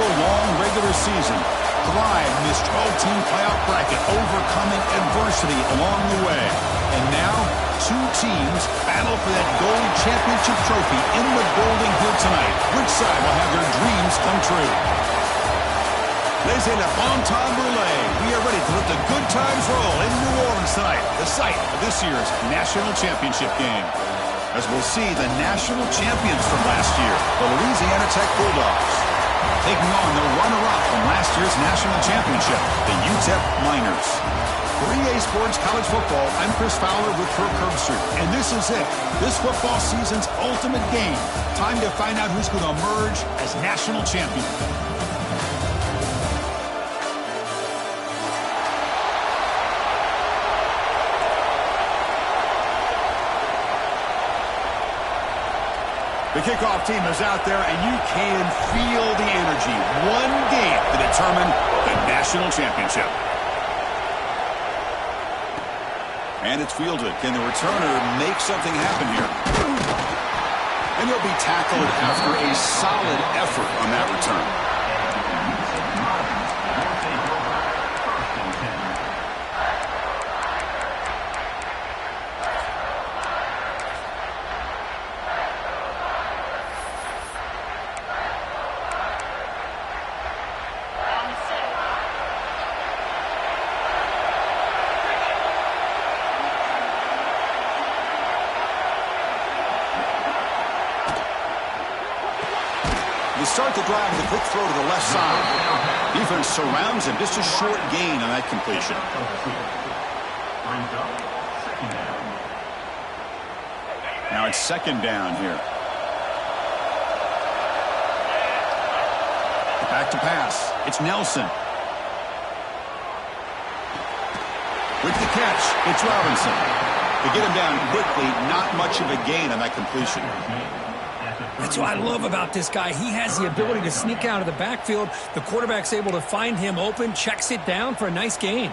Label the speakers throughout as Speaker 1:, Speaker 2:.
Speaker 1: through a long regular season, thrived in this 12-team playoff bracket, overcoming adversity along the way. And now, two teams battle for that gold championship trophy in the building here tonight. Which side will have their dreams come true? Laissez le bon temps brûler. We are ready to let the good times roll in New Orleans tonight, the site of this year's national championship game. As we'll see the national champions from last year, the Louisiana Tech Bulldogs, taking on the runner-up from last year's national championship, the Utep Miners. For EA Sports College Football, I'm Chris Fowler with Kirk Herbstreit, and this is it. This football season's ultimate game. Time to find out who's going to emerge as national champion. The kickoff team is out there, and you can feel the energy. One game to determine the national championship. And it's fielded. Can the returner make something happen here? And he'll be tackled after a solid effort on that return. They start the drive with a quick throw to the left side. Defense surrounds him. Just a short gain on that completion. Now it's second down here. Back to pass. It's Nelson. With the catch, it's Robinson. To get him down quickly, not much of a gain on that completion.
Speaker 2: That's what I love about this guy. He has the ability to sneak out of the backfield. The quarterback's able to find him open, checks it down for a nice gain.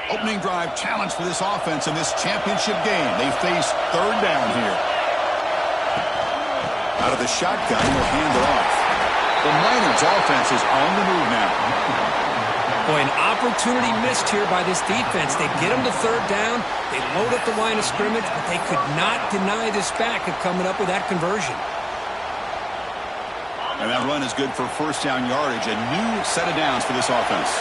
Speaker 1: Opening drive challenge for this offense in this championship game. They face third down here. Out of the shotgun, he'll hand it off. The Miners offense is on the move now.
Speaker 2: Boy, an opportunity missed here by this defense. They get him to third down. They load up the line of scrimmage, but they could not deny this back of coming up with that conversion.
Speaker 1: And that run is good for first down yardage. A new set of downs for this offense.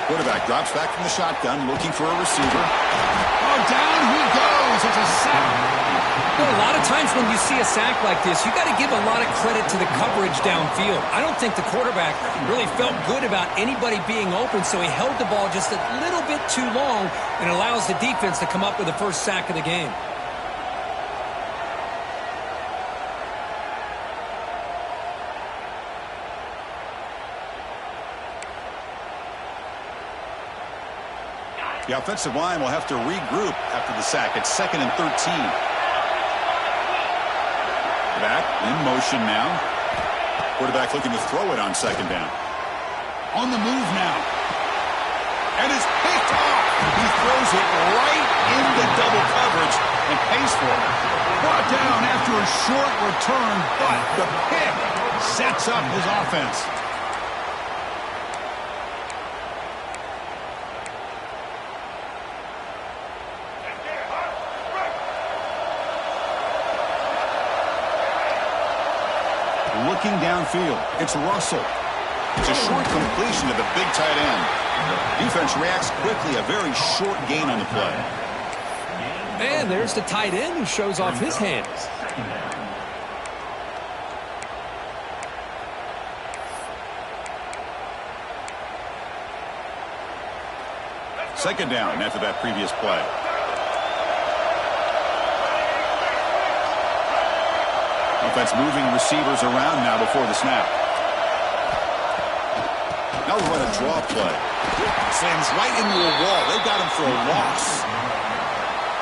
Speaker 1: Quarterback drops back from the shotgun, looking for a receiver. Oh, down he goes. It's a sack.
Speaker 2: Well, a lot of times when you see a sack like this, you got to give a lot of credit to the coverage downfield. I don't think the quarterback really felt good about anybody being open, so he held the ball just a little bit too long and allows the defense to come up with the first sack of the game.
Speaker 1: The offensive line will have to regroup after the sack. It's 2nd and 13. Back in motion now. Quarterback looking to throw it on second down. On the move now. And it's picked off. He throws it right into double coverage and pays for it. Brought down after a short return, but the pick sets up his offense. Looking downfield, it's Russell. It's a short completion to the big tight end. Defense reacts quickly, a very short gain on the play.
Speaker 2: And there's the tight end who shows off his hands.
Speaker 1: Second down after that previous play. Offense moving receivers around now before the snap. Now we run a draw play. Slams right into a wall. They got him for a loss.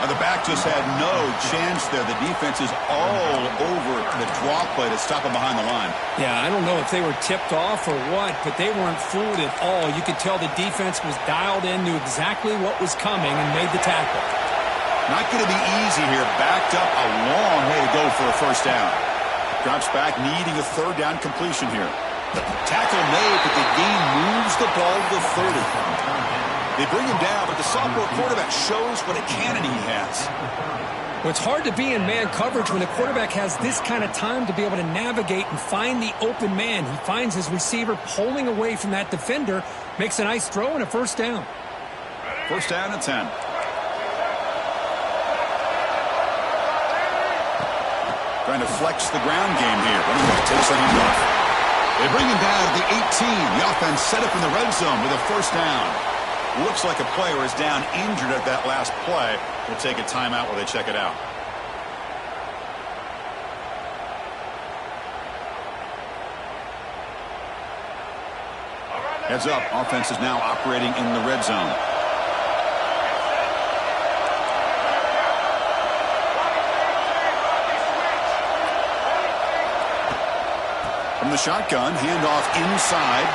Speaker 1: The back just had no chance there. The defense is all over the draw play to stop him behind the line.
Speaker 2: Yeah, I don't know if they were tipped off or what, but they weren't fooled at all. You could tell the defense was dialed in, knew exactly what was coming, and made the tackle.
Speaker 1: Not going to be easy here. Backed up a long way to go for a first down. Drops back, needing a third down completion here. Tackle made, but the gain moves the ball to the 30. They bring him down, but the sophomore quarterback shows what a cannon he has.
Speaker 2: Well, it's hard to be in man coverage when the quarterback has this kind of time to be able to navigate and find the open man. He finds his receiver pulling away from that defender, makes a nice throw and a first down.
Speaker 1: First down at 10. Trying to flex the ground game here. Running back takes the handoff. They bring him down to the 18. The offense set up in the red zone with a first down. Looks like a player is down injured at that last play. We'll take a timeout while they check it out. Heads up, offense is now operating in the red zone. From the shotgun, handoff inside.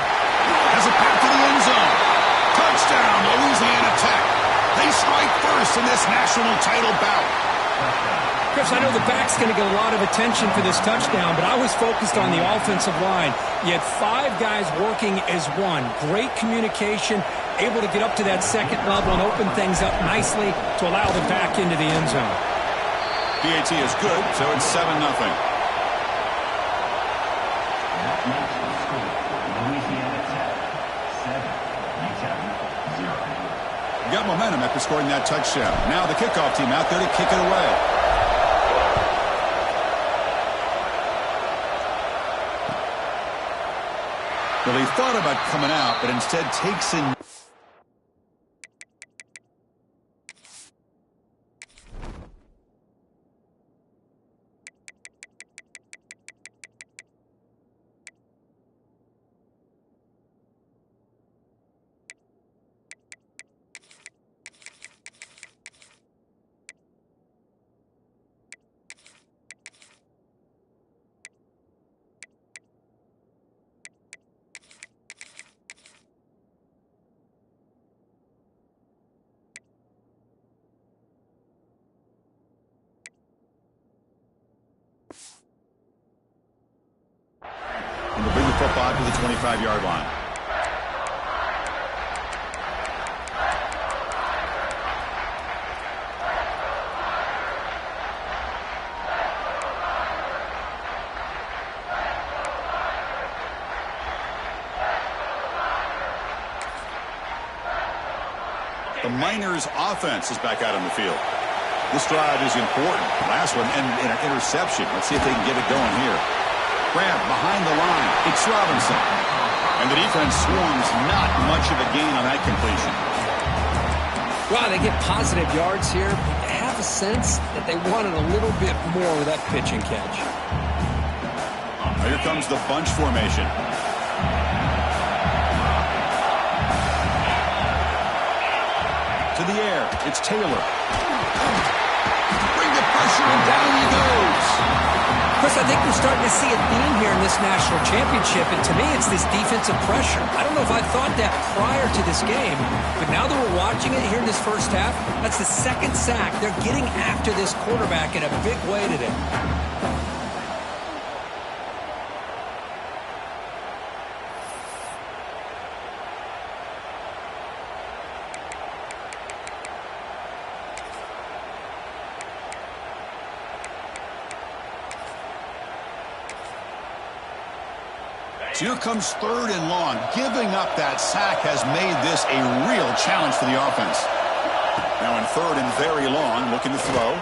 Speaker 1: Has a path to the end zone. Touchdown, Louisiana Tech. They strike first in this national title bout.
Speaker 2: Chris, I know the back's going to get a lot of attention for this touchdown, but I was focused on the offensive line. You had 5 guys working as one. Great communication, able to get up to that second level and open things up nicely to allow the back into the end zone.
Speaker 1: PAT is good, so it's 7-0. Got momentum after scoring that touchdown. Now the kickoff team out there to kick it away. Well, he thought about coming out, but instead takes in. And to bring the football to the 25-yard line. The Miners offense is back out on the field. This drive is important. Last one and an interception. Let's see if they can get it going here. Grab behind the line. It's Robinson. And the defense swarms. Not much of a gain on that completion.
Speaker 2: Wow, they get positive yards here. I have a sense that they wanted a little bit more with that pitch and catch.
Speaker 1: Now here comes the bunch formation. To the air. It's Taylor. Bring the pressure and down he goes.
Speaker 2: Chris, I think we're starting to see a theme here in this national championship, and to me it's this defensive pressure. I don't know if I thought that prior to this game, but now that we're watching it here in this first half, that's the second sack. They're getting after this quarterback in a big way today.
Speaker 1: So here comes 3rd and long. Giving up that sack has made this a real challenge for the offense. Now in 3rd and very long, looking to throw.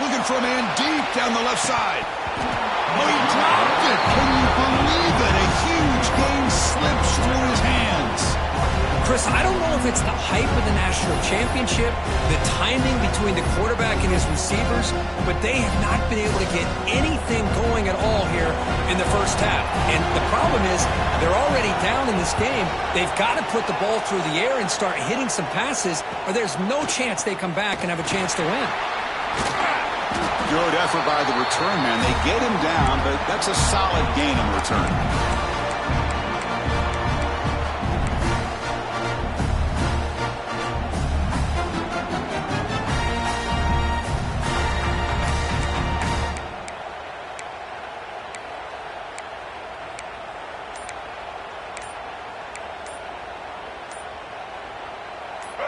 Speaker 1: Looking for a man deep down the left side. Oh, he dropped it. Can you believe it? A huge gain slips through his hands.
Speaker 2: Chris, I don't know if it's the hype of the national championship, the timing between the quarterback and his receivers, but they have not been able to get anything going at all here in the first half. And the problem is they're already down in this game. They've got to put the ball through the air and start hitting some passes, or there's no chance they come back and have a chance to win.
Speaker 1: Good effort by the return man. They get him down, but that's a solid gain on the return.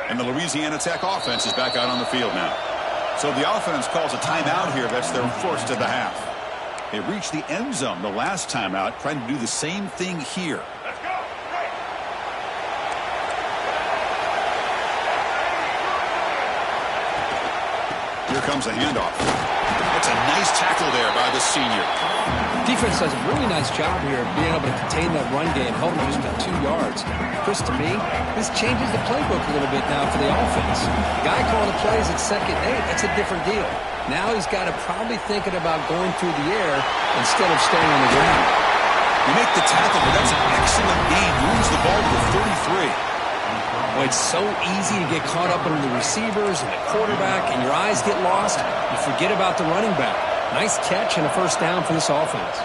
Speaker 1: And the Louisiana Tech offense is back out on the field now. So the offense calls a timeout here. That's their first of the half. They reached the end zone the last time out, trying to do the same thing here.
Speaker 3: Let's go.
Speaker 1: Here comes a handoff. That's a nice tackle there by the senior.
Speaker 2: Defense does a really nice job here of being able to contain that run game, held him just about 2 yards. Chris, to me, this changes the playbook a little bit now for the offense. Guy calling the plays at 2nd and 8, that's a different deal. Now he's got to probably thinking about going through the air instead of staying on the ground.
Speaker 1: You make the tackle, but that's an excellent gain. Moves the ball to the 33.
Speaker 2: Well, it's so easy to get caught up under the receivers and the quarterback, and your eyes get lost. You forget about the running back. Nice catch and a first down for this offense.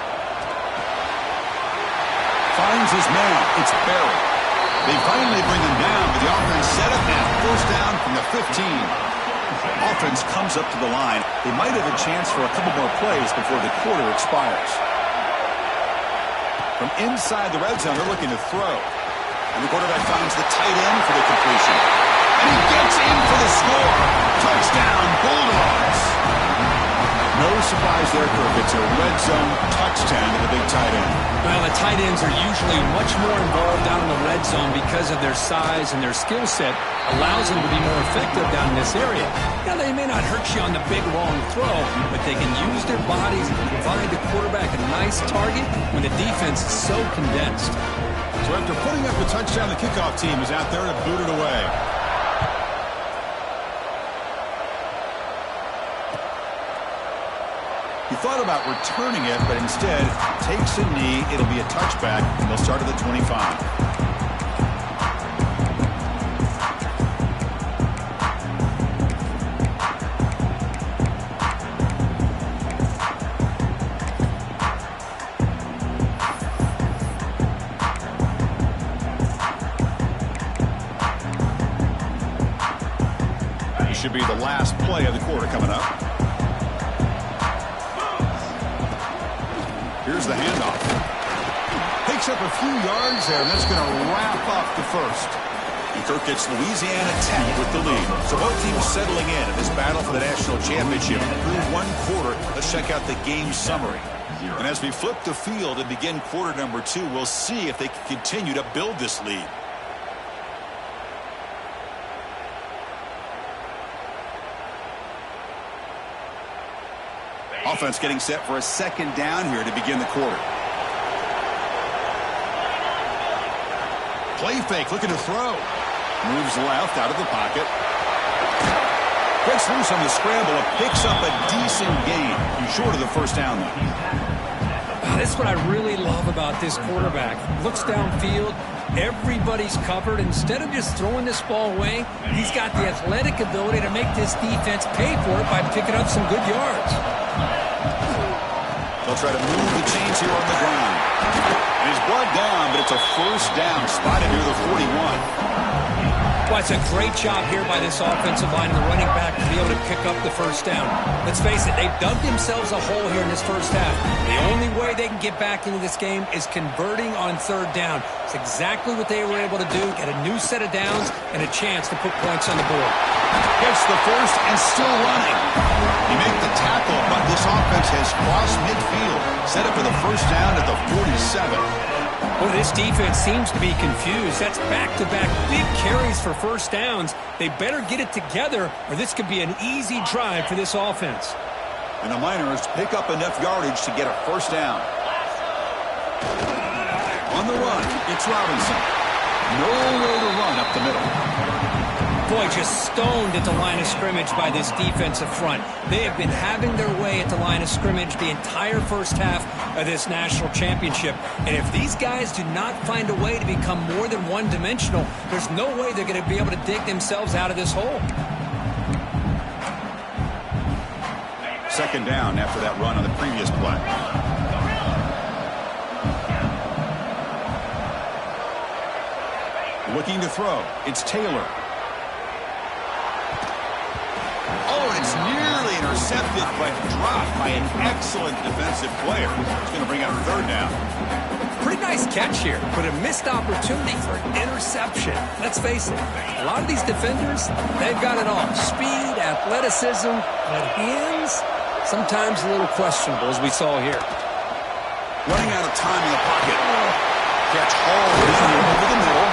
Speaker 1: Finds his man. It's Barry. They finally bring him down, but the offense set up and first down from the 15. Offense comes up to the line. They might have a chance for a couple more plays before the quarter expires. From inside the red zone, they're looking to throw. And the quarterback finds the tight end for the completion. And he gets in for the score. Touchdown, Bulldogs. No surprise there, Kirk. It's a red zone touchdown to the big tight end.
Speaker 2: Well, the tight ends are usually much more involved down in the red zone because of their size and their skill set allows them to be more effective down in this area. Now, they may not hurt you on the big, long throw, but they can use their bodies and provide the quarterback a nice target when the defense is so condensed.
Speaker 1: So after putting up the touchdown, the kickoff team is out there to boot it away. He thought about returning it, but instead takes a knee. It'll be a touchback, and they'll start at the 25. This should be the last play of the quarter coming up. Here's the handoff. Picks up a few yards there, and that's going to wrap up the first. And Kirk gets Louisiana Tech with the lead. So both teams settling in this battle for the national championship through one quarter. Let's check out the game summary. And as we flip the field and begin quarter number 2, we'll see if they can continue to build this lead. Offense getting set for a second down here to begin the quarter. Play fake, looking to throw. Moves left out of the pocket. Gets loose on the scramble and picks up a decent gain. He's short of the first down, though.
Speaker 2: That's what I really love about this quarterback. Looks downfield. Everybody's covered. Instead of just throwing this ball away, he's got the athletic ability to make this defense pay for it by picking up some good yards.
Speaker 1: They'll try to move the chains here on the ground. And he's brought down, but it's a first down spotted near the 41.
Speaker 2: Well, it's a great job here by this offensive line and the running back to be able to pick up the first down. Let's face it, they've dug themselves a hole here in this first half. The only way they can get back into this game is converting on third down. It's exactly what they were able to do, get a new set of downs and a chance to put points on the board.
Speaker 1: Gets the first and still running. He made the tackle, but this offense has crossed midfield. Set up for the first down at the 47.
Speaker 2: Well, this defense seems to be confused. That's back-to-back big carries for first downs. They better get it together, or this could be an easy drive for this offense.
Speaker 1: And the Miners pick up enough yardage to get a first down. On the run, it's Robinson. Nowhere to run up the middle.
Speaker 2: Boy, just stoned at the line of scrimmage by this defensive front. They have been having their way at the line of scrimmage the entire first half of this national championship. And if these guys do not find a way to become more than one-dimensional, there's no way they're going to be able to dig themselves out of this hole.
Speaker 1: Second down after that run on the previous play. Looking to throw. It's Taylor. Oh, it's nearly intercepted, but dropped by an excellent defensive player. It's going to bring up third down.
Speaker 2: Pretty nice catch here, but a missed opportunity for an interception. Let's face it, a lot of these defenders, they've got it all. Speed, athleticism, but hands, sometimes a little questionable, as we saw here.
Speaker 1: Running out of time in the pocket. Catch hauled in over the middle.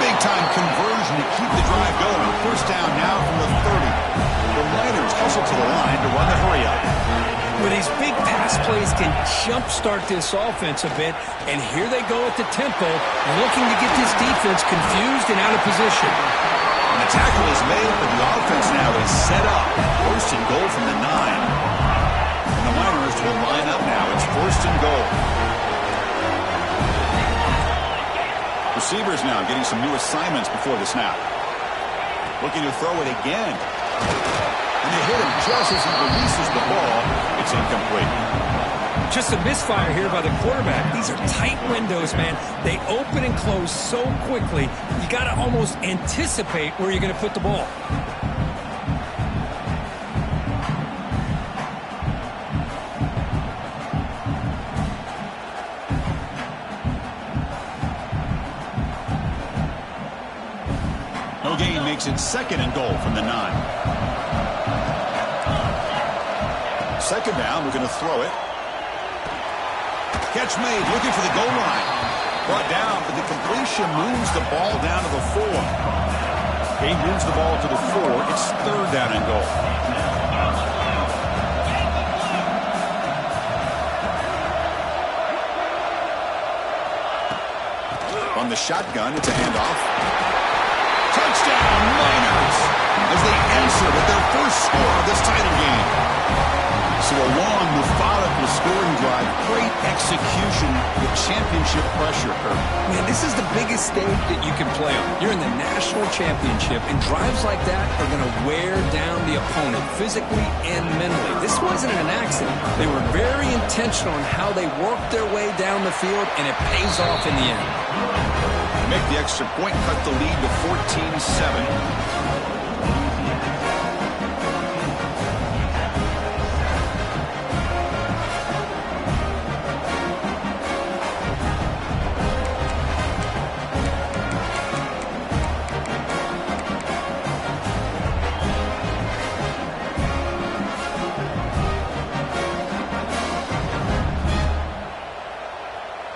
Speaker 1: Big-time conversion to keep the drive going. First down now from the 30. The Niners hustle to the line to run the hurry-up.
Speaker 2: Well, these big pass plays can jumpstart this offense a bit, and here they go at the tempo, looking to get this defense confused and out of position.
Speaker 1: And the tackle is made, but the offense now is set up. First and goal from the 9. And the Niners will line up now. It's first and goal. Receivers now getting some new assignments before the snap. Looking to throw it again. And they hit him just as he releases the ball. It's incomplete.
Speaker 2: Just a misfire here by the quarterback. These are tight windows, man. They open and close so quickly, you got to almost anticipate where you're going to put the ball.
Speaker 1: No gain makes it second and goal from the 9. Second down, we're going to throw it. Catch made, looking for the goal line. Brought down, but the completion moves the ball down to the 4. He moves the ball to the 4. It's third down and goal. On the shotgun, it's a handoff. Touchdown, Niners, as they answer with their first score of this title game. So a long, methodical scoring drive, great execution with championship pressure.
Speaker 2: Man, this is the biggest stage that you can play on. You're in the national championship, and drives like that are going to wear down the opponent physically and mentally. This wasn't an accident. They were very intentional in how they worked their way down the field, and it pays off in the end.
Speaker 1: Make the extra point, cut the lead to 14-7.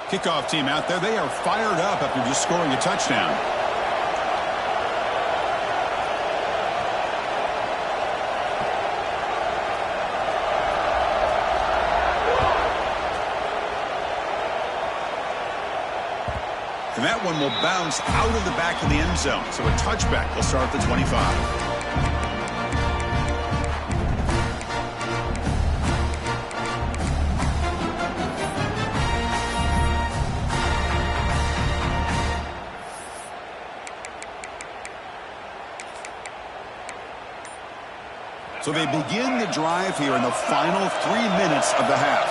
Speaker 1: Kickoff team out there, they are fired up after just scoring a touchdown. And that one will bounce out of the back of the end zone. So a touchback will start at the 25. So they begin the drive here in the final 3 minutes of the half.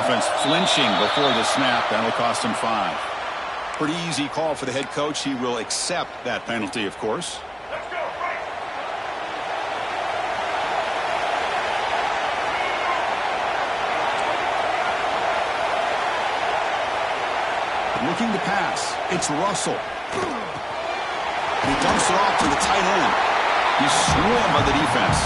Speaker 1: Offense flinching before the snap. That'll cost him 5. Pretty easy call for the head coach. He will accept that penalty, of course. Looking to pass. It's Russell. And he dumps it off to the tight end. He's swarmed by the defense.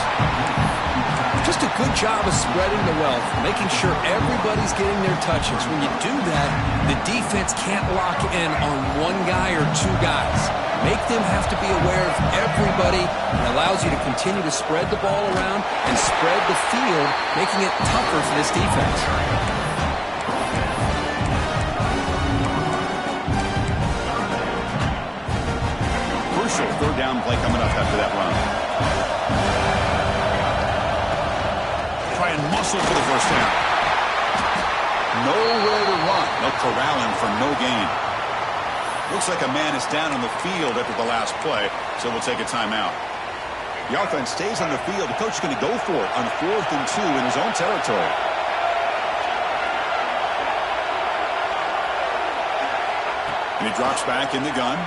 Speaker 2: Just a good job of spreading the wealth, making sure everybody's getting their touches. When you do that, the defense can't lock in on one guy or two guys. Make them have to be aware of everybody. It allows you to continue to spread the ball around and spread the field, making it tougher for this defense. Third down
Speaker 1: play coming up after that run. Try and muscle for the first down. Nowhere to run. No corralling for no gain. Looks like a man is down on the field after the last play, so we'll take a timeout. The offense stays on the field. The coach is going to go for it on 4th and 2 in his own territory. And he drops back in the gun.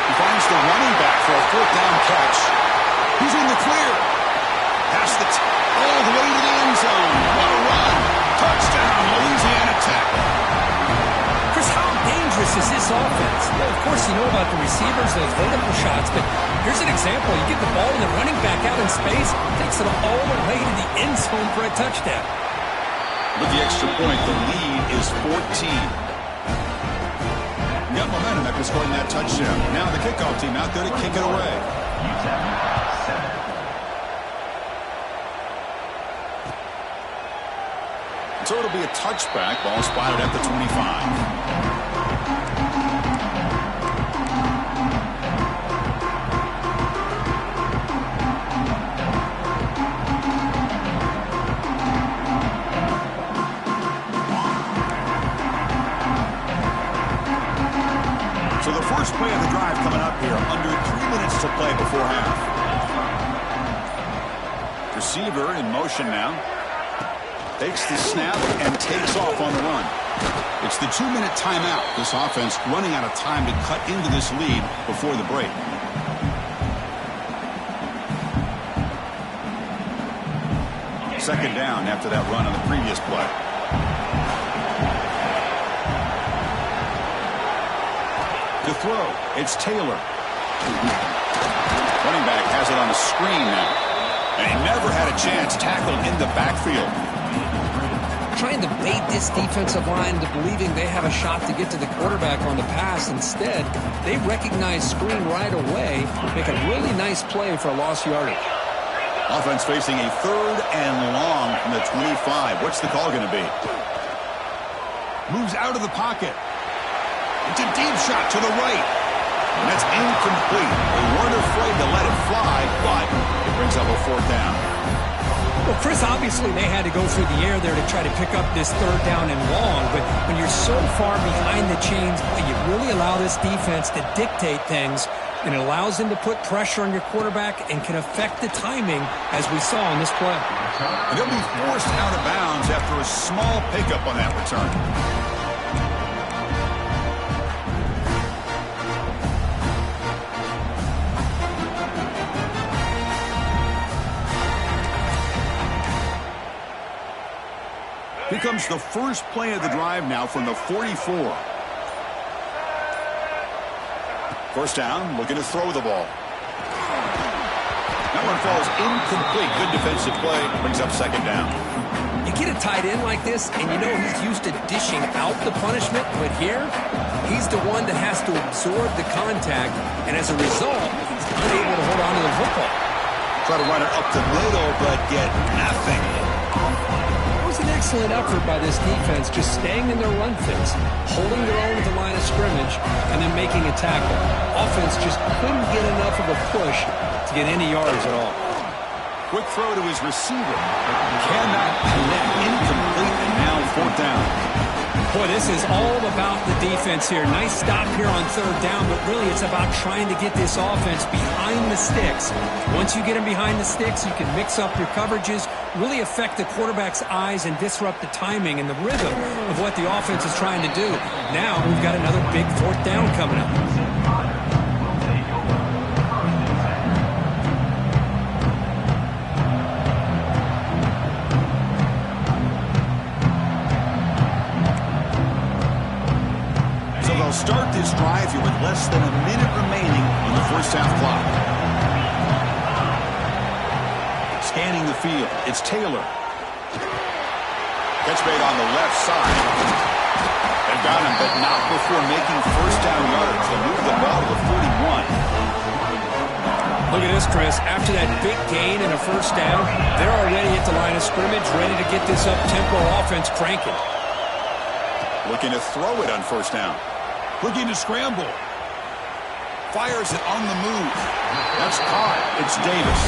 Speaker 1: He finds the running back for a 4th down catch. He's in the clear. Past the all the way to the end zone. What a run. Touchdown, Louisiana Tech.
Speaker 2: Chris, how dangerous is this offense? Well, of course, you know about the receivers, those vertical shots, but here's an example. You get the ball and the running back out in space, takes it all the way to the end zone for a touchdown.
Speaker 1: With the extra point, the lead is 14. Got momentum after scoring that touchdown. Now the kickoff team out there to kick it away. So it'll be a touchback. Ball spotted at the 25. So the first play of the drive coming up here. Under 3 minutes to play before half. Receiver in motion now. Takes the snap and takes off on the run. It's the 2-minute timeout. This offense running out of time to cut into this lead before the break. Second down after that run on the previous play. To throw, it's Taylor. Running back has it on the screen now. And he never had a chance. Tackled in the backfield.
Speaker 2: Trying to bait this defensive line into believing they have a shot to get to the quarterback on the pass. Instead, they recognize screen right away, make a really nice play for a lost yardage.
Speaker 1: Offense facing a 3rd and long from the 25. What's the call going to be? Moves out of the pocket. It's a deep shot to the right. And that's incomplete. They weren't afraid to let it fly, but it brings up a 4th down.
Speaker 2: Well, Chris, obviously they had to go through the air there to try to pick up this 3rd down and long, but when you're so far behind the chains, you really allow this defense to dictate things, and it allows them to put pressure on your quarterback and can affect the timing, as we saw on this play.
Speaker 1: And they'll be forced out of bounds after a small pickup on that return. Here comes the first play of the drive now from the 44. First down, looking to throw the ball. That one falls incomplete. Good defensive play. Brings up 2nd down.
Speaker 2: You get a tight end like this, and you know he's used to dishing out the punishment, but here, he's the one that has to absorb the contact, and as a result, he's unable to hold on to the football.
Speaker 1: Try to run it up the middle, but get nothing.
Speaker 2: An excellent effort by this defense, just staying in their run fits, holding their own at the line of scrimmage, and then making a tackle. Offense just couldn't get enough of a push to get any yards at all.
Speaker 1: Quick throw to his receiver. Cannot connect. Incomplete, and now 4th down.
Speaker 2: Boy, this is all about the defense here. Nice stop here on 3rd down, but really it's about trying to get this offense behind the sticks. Once you get them behind the sticks, you can mix up your coverages, really affect the quarterback's eyes and disrupt the timing and the rhythm of what the offense is trying to do. Now we've got another big 4th down coming up.
Speaker 1: Start this drive here with less than a minute remaining on the first half clock. Scanning the field, it's Taylor. Catch made on the left side. They've got him, but not before making first down yards. They move the ball to the 41.
Speaker 2: Look at this, Chris. After that big gain and a first down, they're already at the line of scrimmage, ready to get this up-tempo offense cranking.
Speaker 1: Looking to throw it on first down. Looking to scramble. Fires it on the move. That's caught. It's Davis.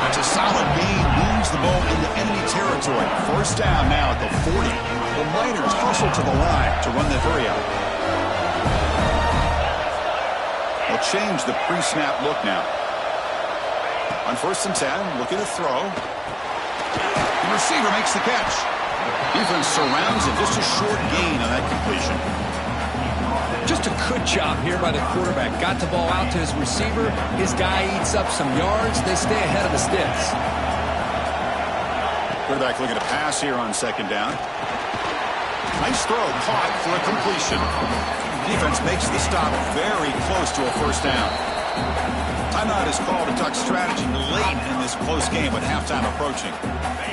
Speaker 1: That's a solid gain. Moves the ball into enemy territory. First down now at the 40. The Miners hustle to the line to run the hurry up. They'll change the pre-snap look now. On 1st and 10, looking to throw. The receiver makes the catch. Defense surrounds it. Just a short gain on that completion.
Speaker 2: Just a good job here by the quarterback. Got the ball out to his receiver. His guy eats up some yards. They stay ahead of the sticks.
Speaker 1: Quarterback looking to pass here on 2nd down. Nice throw, caught for a completion. Defense makes the stop very close to a 1st down. Timeout is called to talk strategy late in this close game with halftime approaching.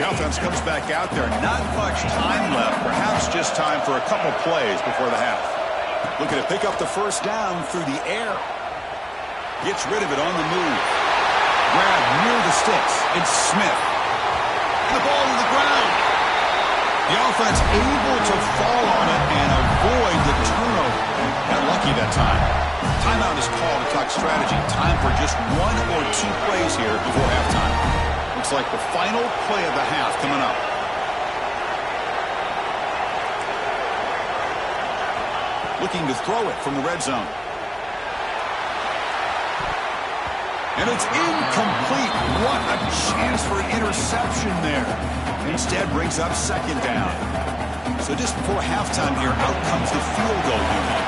Speaker 1: The offense comes back out there. Not much time left. Perhaps just time for a couple plays before the half. Looking to pick up the 1st down through the air. Gets rid of it on the move. Grab near the sticks. It's Smith. The ball to the ground. The offense able to fall on it and avoid the turnover. Got lucky that time. Timeout is called to talk strategy. Time for just 1 or 2 plays here before halftime. Looks like the final play of the half coming up. Looking to throw it from the red zone. And it's incomplete. What a chance for an interception there. Instead brings up 2nd down. So just before halftime here, out comes the field goal unit.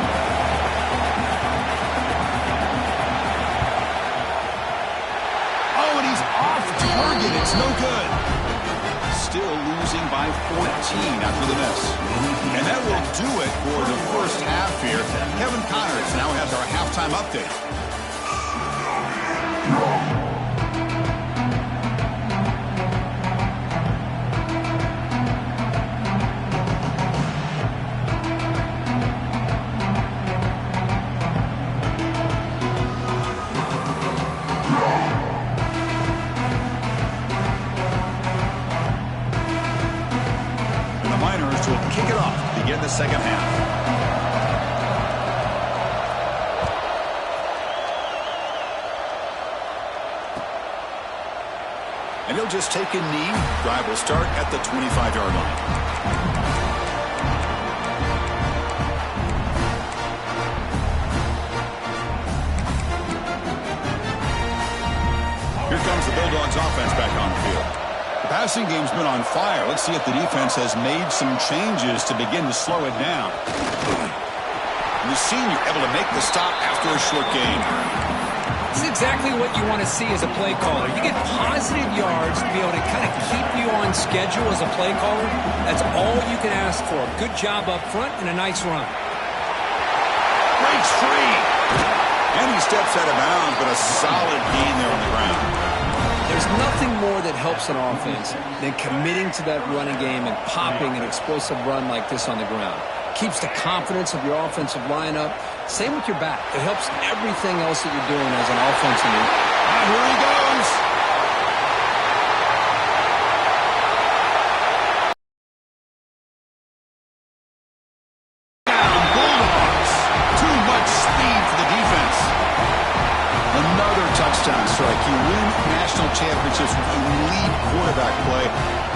Speaker 1: Oh, and he's off target. It's no good. Still losing by 14 after the miss. And that will do it for the 1st half here. Kevin Connors now has our halftime update. Kick it off to begin the 2nd half. And he'll just take a knee. Drive will start at the 25-yard line. Here comes the Bulldogs offense back on the field. The passing game's been on fire. Let's see if the defense has made some changes to begin to slow it down. And the senior able to make the stop after a short gain.
Speaker 2: This is exactly what you want to see as a play caller. You get positive yards to be able to kind of keep you on schedule as a play caller. That's all you can ask for. Good job up front and a nice run.
Speaker 1: Breaks free. And he steps out of bounds, but a solid gain there on the ground.
Speaker 2: There's nothing more that helps an offense than committing to that running game and popping an explosive run like this on the ground. Keeps the confidence of your offensive lineup. Same with your back. It helps everything else that you're doing as an offensive unit.
Speaker 1: And here he goes. Down, Bulldogs. Too much speed for the defense. Another touchdown strike. You win national championships with elite quarterback play.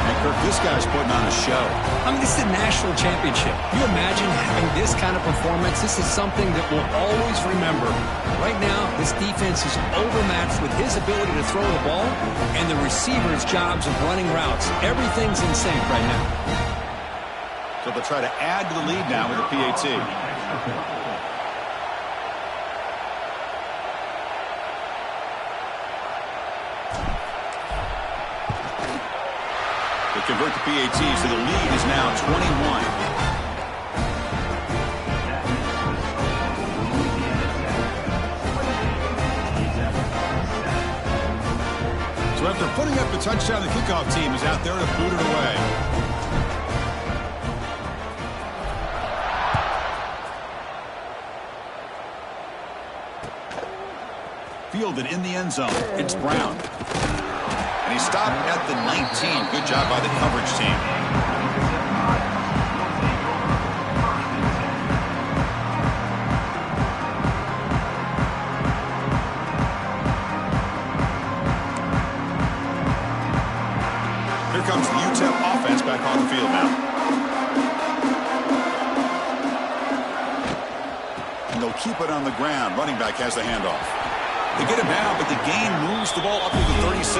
Speaker 1: And Kirk, this guy's putting on a show.
Speaker 2: I mean, this is a national championship. You imagine having this kind of performance? This is something that we'll always remember. Right now, this defense is overmatched with his ability to throw the ball and the receiver's jobs of running routes. Everything's in sync right now.
Speaker 1: So they'll try to add to the lead now with the PAT. Convert the PAT, so the lead is now 21. So after putting up the touchdown, the kickoff team is out there to boot it away. Fielded in the end zone. It's Brown. And he stopped at the 19. Good job by the coverage team. keep it on the ground. Running back has the handoff. They get him down, but the gain moves the ball up to the 36.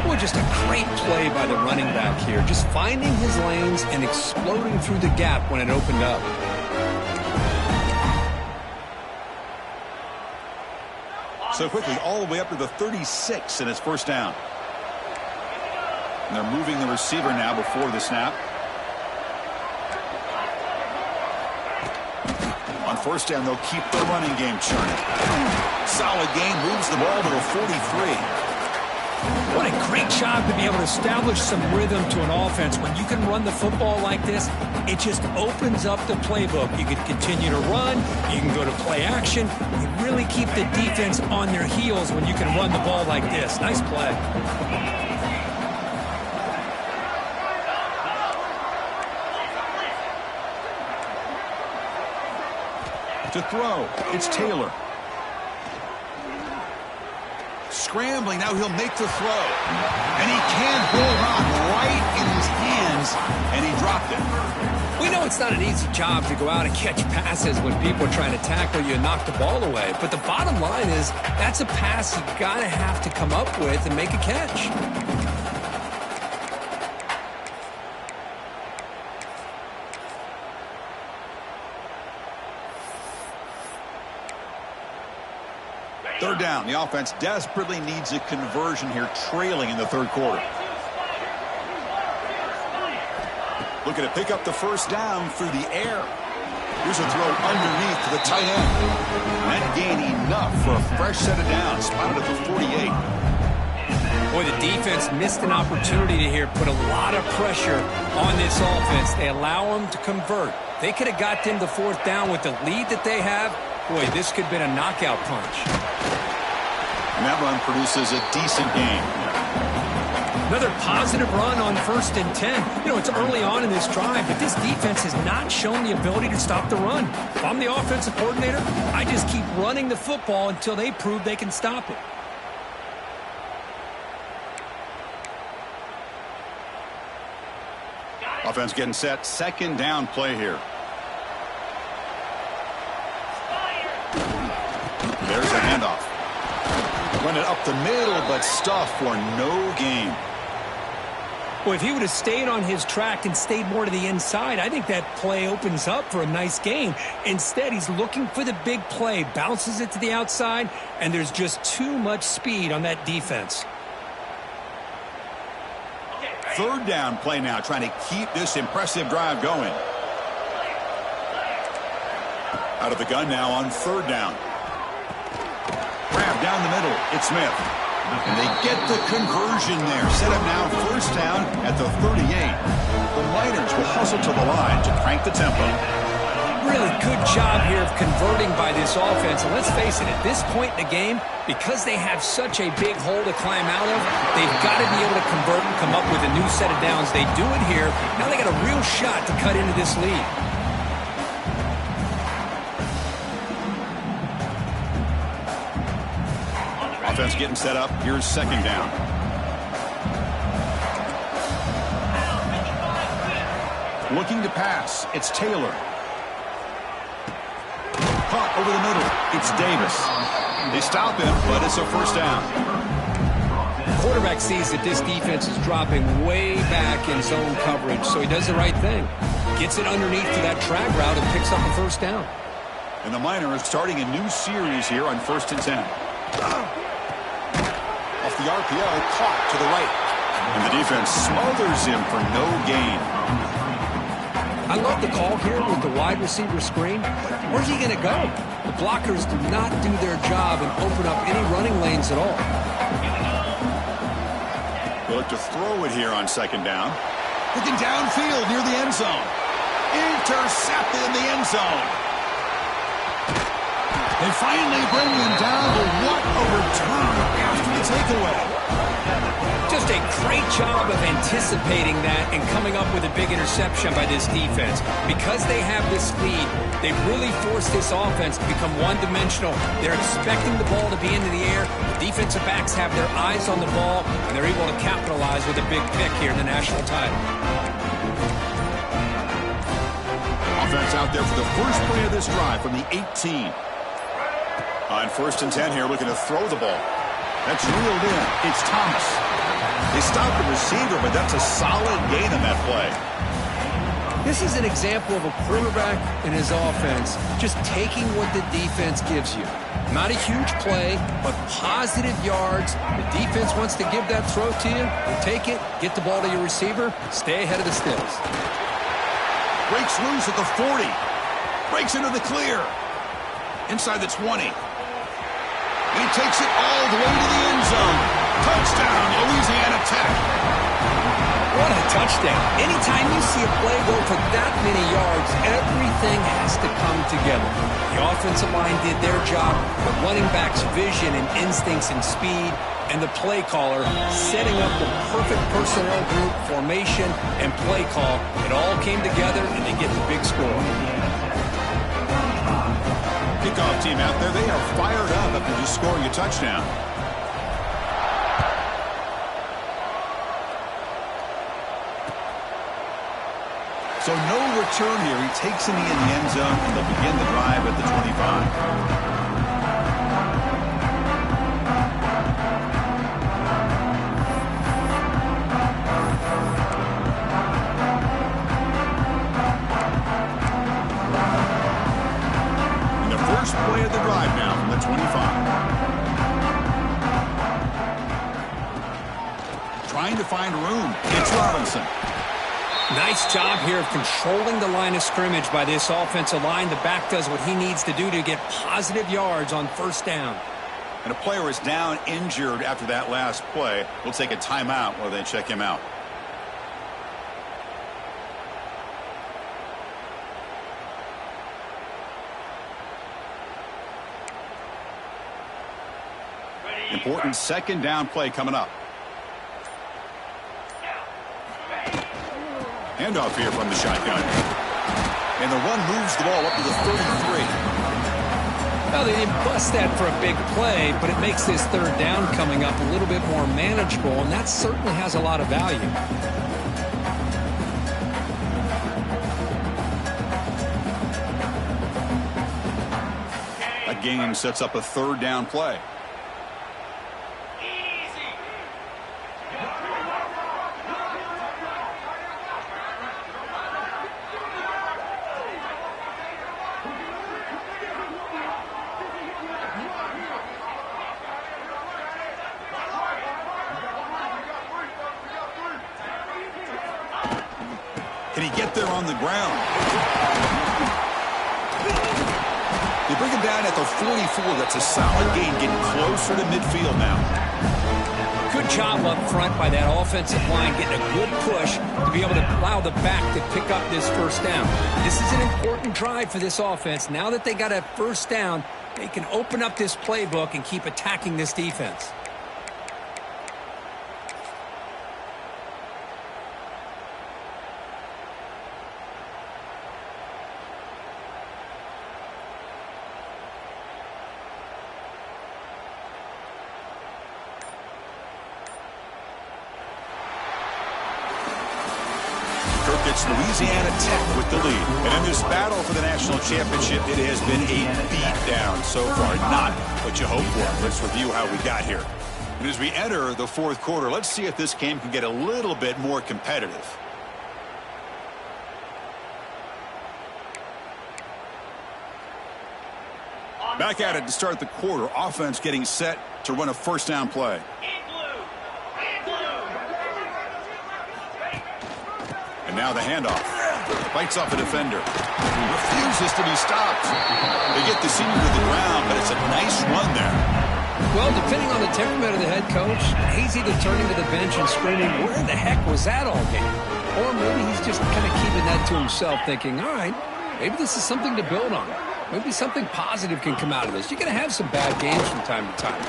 Speaker 2: Boy, just a great play by the running back here. Just finding his lanes and exploding through the gap when it opened up.
Speaker 1: So quickly, all the way up to the 36, and it's first down. And they're moving the receiver now before the snap. On first down, they'll keep the running game churning. Solid gain, moves the ball to the 43.
Speaker 2: What a great job to be able to establish some rhythm to an offense. When you can run the football like this, it just opens up the playbook. You can continue to run. You can go to play action. You really keep the defense on their heels when you can run the ball like this. Nice play.
Speaker 1: To throw, it's Taylor. Scrambling, now he'll make the throw. And he can't hold on, right in his hands, and he dropped it.
Speaker 2: We know it's not an easy job to go out and catch passes when people are trying to tackle you and knock the ball away. But the bottom line is, that's a pass you gotta have to come up with and make a catch.
Speaker 1: Third down. The offense desperately needs a conversion here, trailing in the third quarter. Looking to pick up the first down through the air. Here's a throw underneath to the tight end. That gain enough for a fresh set of downs. Spotted at the 48.
Speaker 2: Boy, the defense missed an opportunity to here put a lot of pressure on this offense. They allow them to convert. They could have got them the fourth down with the lead that they have. Boy, this could have been a knockout punch.
Speaker 1: And that run produces a decent gain.
Speaker 2: Another positive run on 1st and 10. You know, it's early on in this drive, but this defense has not shown the ability to stop the run. If I'm the offensive coordinator, I just keep running the football until they prove they can stop it.
Speaker 1: Offense getting set. Second down play here. There's a handoff. Run it up the middle, but stuffed for no gain.
Speaker 2: Well, if he would have stayed on his track and stayed more to the inside, I think that play opens up for a nice gain. Instead, he's looking for the big play, bounces it to the outside, and there's just too much speed on that defense.
Speaker 1: Third down play now, trying to keep this impressive drive going. Out of the gun now on third down. Grab down the middle. It's Smith. And they get the conversion there. Set up now first down at the 38. The Miners will hustle to the line to crank the tempo.
Speaker 2: Really good job here of converting by this offense. And let's face it, at this point in the game, because they have such a big hole to climb out of, they've got to be able to convert and come up with a new set of downs. They do it here. Now they got a real shot to cut into this lead.
Speaker 1: Offense getting set up. Here's second down. Looking to pass. It's Taylor. Caught over the middle. It's Davis. They stop him, but it's a first down.
Speaker 2: The quarterback sees that this defense is dropping way back in zone coverage, so he does the right thing. Gets it underneath to that track route and picks up a first down.
Speaker 1: And the Miners starting a new series here on 1st and 10. Off the RPO, caught to the right. And the defense smothers him for no gain.
Speaker 2: I love the call here with the wide receiver screen. Where's he going to go? The blockers do not do their job and open up any running lanes at all.
Speaker 1: They look to throw it here on second down. Looking downfield near the end zone. Intercepted in the end zone. They finally bring him down, but what a return after the takeaway.
Speaker 2: Just a great job of anticipating that and coming up with a big interception by this defense. Because they have this lead, they really force this offense to become one-dimensional. They're expecting the ball to be into the air. The defensive backs have their eyes on the ball, and they're able to capitalize with a big pick here in the national title.
Speaker 1: Offense out there for the first play of this drive from the 18. On 1st and 10 here, looking to throw the ball. That's reeled in. It's Thomas. They stopped the receiver, but that's a solid gain on that play.
Speaker 2: This is an example of a quarterback and his offense just taking what the defense gives you. Not a huge play, but positive yards. The defense wants to give that throw to you. You take it, get the ball to your receiver, stay ahead of the stills.
Speaker 1: Breaks loose at the 40. Breaks into the clear. Inside the 20. He takes it all the way to the end zone. Touchdown, Louisiana Tech.
Speaker 2: What a touchdown. Anytime you see a play go for that many yards, everything has to come together. The offensive line did their job, the running back's vision and instincts and speed, and the play caller setting up the perfect personnel group, formation, and play call. It all came together, and they get the big score.
Speaker 1: Kickoff team out there, they are fired up after just scoring a touchdown. So no return here. He takes it in the end zone, and they'll begin the drive at the 25. And the first play of the drive now from the 25. Trying to find room. It's Robinson.
Speaker 2: Nice job here of controlling the line of scrimmage by this offensive line. The back does what he needs to do to get positive yards on 1st down.
Speaker 1: And a player is down injured after that last play. We'll take a timeout while they check him out. Important 2nd down play coming up. Handoff here from the shotgun. And the run moves the ball up to the 33.
Speaker 2: Well, they didn't bust that for a big play, but it makes this 3rd down coming up a little bit more manageable, and that certainly has a lot of value.
Speaker 1: A gain sets up a 3rd down play. Can he get there on the ground? They bring him down at the 44. That's a solid gain, getting closer to midfield now.
Speaker 2: Good job up front by that offensive line, getting a good push to be able to allow the back to pick up this 1st down. This is an important drive for this offense. Now that they got a 1st down, they can open up this playbook and keep attacking this defense.
Speaker 1: It's Louisiana Tech with the lead. And in this battle for the national championship, it has been a beatdown so far. Not what you hoped for. Let's review how we got here. And as we enter the 4th quarter, let's see if this game can get a little bit more competitive. Back at it to start the quarter. Offense getting set to run a 1st down play. And now the handoff. Bites off a defender. He refuses to be stopped. They get the senior to the ground, but it's a nice run there.
Speaker 2: Well, depending on the temperament of the head coach, he's either turning to the bench and screaming, where the heck was that all game? Or maybe he's just kind of keeping that to himself, thinking, all right, maybe this is something to build on. Maybe something positive can come out of this. You're going to have some bad games from time to time.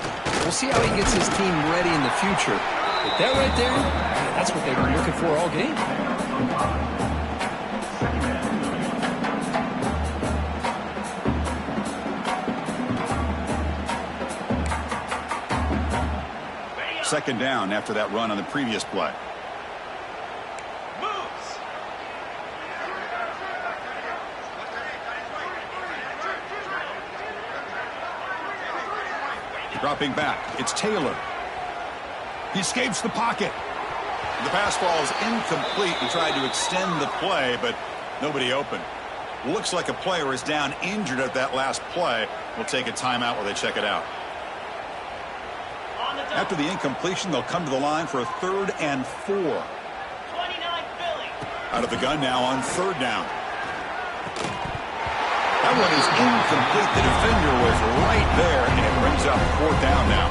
Speaker 2: We'll see how he gets his team ready in the future. But that right there, that's what they've been looking for all game.
Speaker 1: Second down after that run on the previous play. Dropping back, it's Taylor. He escapes the pocket. The pass falls incomplete. He tried to extend the play, but nobody open. Looks like a player is down injured at that last play. We'll take a timeout while they check it out. After the incompletion, they'll come to the line for a 3rd and 4.
Speaker 3: 29 Philly.
Speaker 1: Out of the gun now on 3rd down. That one is incomplete. The defender was right there, and it brings up 4th down now.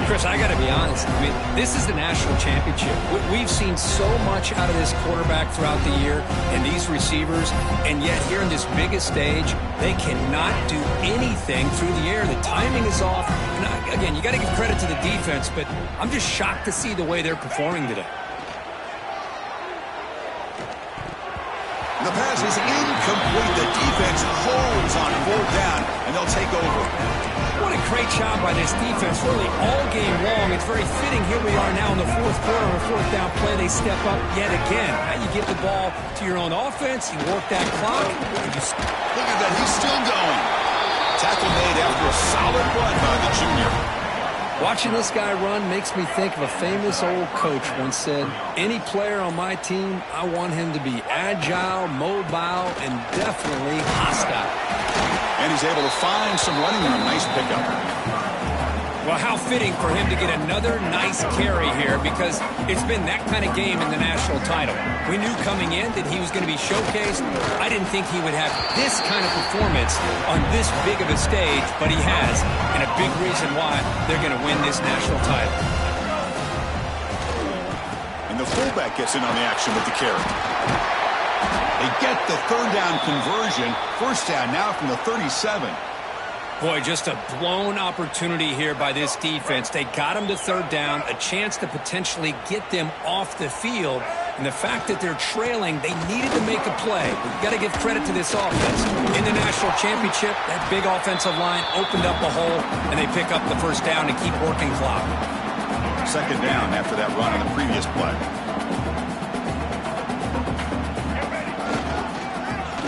Speaker 2: Chris, I got to be honest. I mean, this is the national championship. We've seen so much out of this quarterback throughout the year and these receivers, and yet here in this biggest stage, they cannot do anything through the air. The timing is off. And again, you got to give credit to the defense, but I'm just shocked to see the way they're performing today.
Speaker 1: The pass is incomplete. The defense holds on 4th down, and they'll take over.
Speaker 2: What a great job by this defense, really all game long. It's very fitting. Here we are now in the 4th quarter of a 4th down play. They step up yet again. Now you get the ball to your own offense. You work that clock.
Speaker 1: Look at that. He's still going. Tackle made after a solid run by the junior.
Speaker 2: Watching this guy run makes me think of a famous old coach once said, any player on my team, I want him to be agile, mobile, and definitely hostile.
Speaker 1: And he's able to find some running room. Nice pickup.
Speaker 2: Well, how fitting for him to get another nice carry here, because it's been that kind of game in the national title. We knew coming in that he was going to be showcased. I didn't think he would have this kind of performance on this big of a stage, but he has, and a big reason why they're going to win this national title.
Speaker 1: And the fullback gets in on the action with the carry. They get the 3rd down conversion. 1st down now from the 37.
Speaker 2: Boy, just a blown opportunity here by this defense. They got him to 3rd down, a chance to potentially get them off the field. And the fact that they're trailing, they needed to make a play. We've got to give credit to this offense. In the national championship, that big offensive line opened up a hole, and they pick up the 1st down and keep working clock.
Speaker 1: 2nd down after that run on the previous play.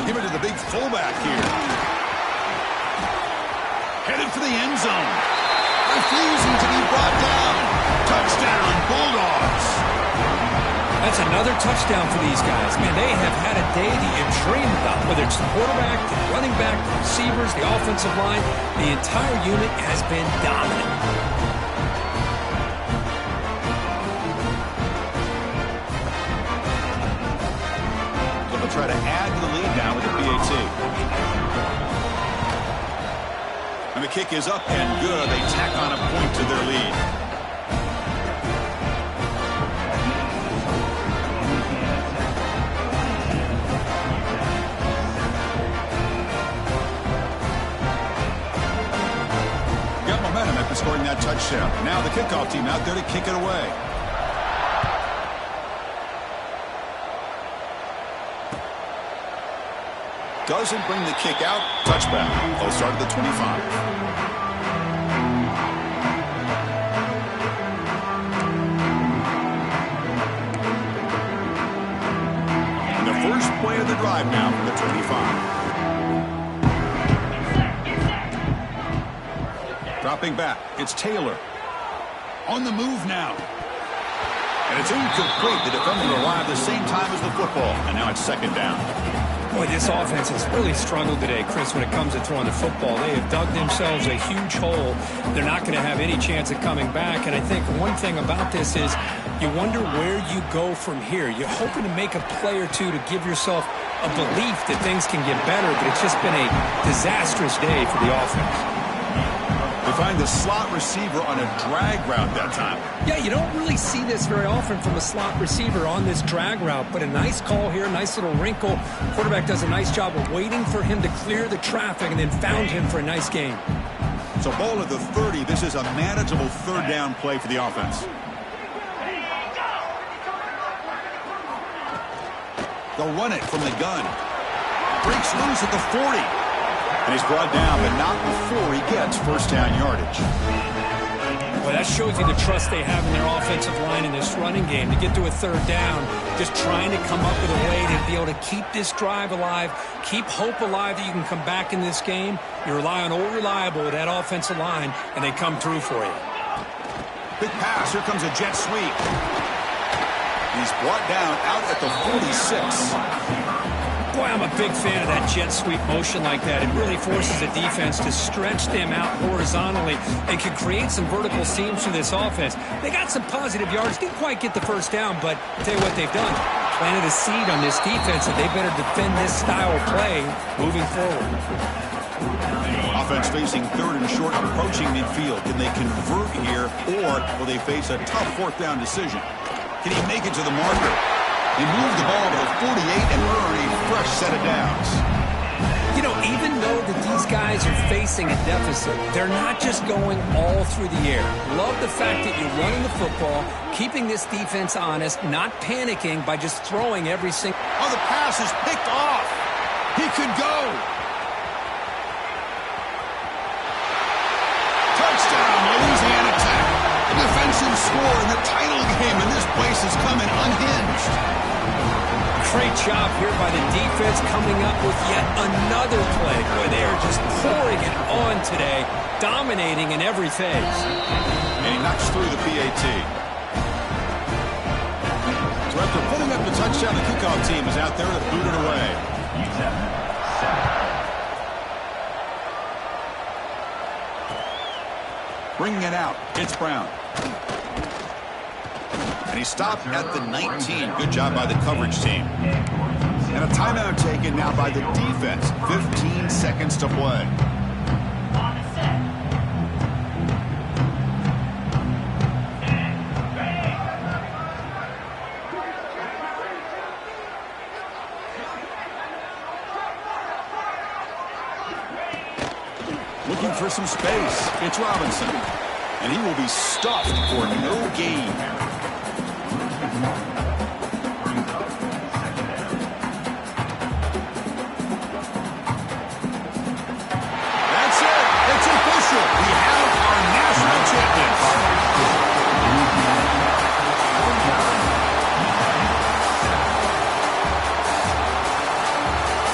Speaker 1: Give it to the big fullback here. Headed for the end zone. Refusing to be brought down. Touchdown, Bulldogs.
Speaker 2: That's another touchdown for these guys. Man, they have had a day that you dream about. Whether it's the quarterback, the running back, the receivers, the offensive line, the entire unit has been dominant.
Speaker 1: Try to add to the lead now with the PAT. And the kick is up and good. They tack on a point to their lead. Got momentum after scoring that touchdown. Now the kickoff team out there to kick it away. Doesn't bring the kick out. Touchback. They'll start at the 25. And the first play of the drive now from the 25. Dropping back. It's Taylor. On the move now. And it's incomplete. The defender arrived the same time as the football. And now it's 2nd down.
Speaker 2: Boy, this offense has really struggled today, Chris, when it comes to throwing the football. They have dug themselves a huge hole. They're not going to have any chance of coming back. And I think one thing about this is you wonder where you go from here. You're hoping to make a play or two to give yourself a belief that things can get better, but it's just been a disastrous day for the offense.
Speaker 1: They find the slot receiver on a drag route that time.
Speaker 2: Yeah, you don't really see this very often from a slot receiver on this drag route, but a nice call here, nice little wrinkle. Quarterback does a nice job of waiting for him to clear the traffic and then found him for a nice gain.
Speaker 1: So ball at the 30. This is a manageable 3rd down play for the offense. They'll run it from the gun. Breaks loose at the 40. And he's brought down, but not before he gets 1st down yardage.
Speaker 2: Well, that shows you the trust they have in their offensive line in this running game. To get to a third down, just trying to come up with a way to be able to keep this drive alive, keep hope alive that you can come back in this game. You rely on Old Reliable with that offensive line, and they come through for you.
Speaker 1: Big pass. Here comes a jet sweep. He's brought down out at the 46.
Speaker 2: Boy, I'm a big fan of that jet sweep motion like that. It really forces a defense to stretch them out horizontally and can create some vertical seams for this offense. They got some positive yards. Didn't quite get the first down, but I'll tell you what they've done. Planted a seed on this defense that they better defend this style of play moving forward.
Speaker 1: Offense facing third and short, approaching midfield. Can they convert here, or will they face a tough fourth down decision? Can he make it to the marker? He moved the ball to the 48 and earned a fresh set of downs.
Speaker 2: You know, even though that these guys are facing a deficit, they're not just going all through the air. Love the fact that you're running the football, keeping this defense honest, not panicking by just throwing every single...
Speaker 1: Oh, the pass is picked off. He could go. Touchdown, Louisiana Tech. A defensive score in the title game, and this place is coming unhinged.
Speaker 2: Great job here by the defense coming up with yet another play where they are just pouring it on today, dominating in every phase.
Speaker 1: And he knocks through the PAT. So after putting up the touchdown, the kickoff team is out there to boot it away.
Speaker 4: Utep,
Speaker 1: Bringing it out, it's Brown. And he stopped at the 19. Good job by the coverage team. And a timeout taken now by the defense. 15 seconds to play. Looking for some space. It's Robinson. And he will be stuffed for no gain.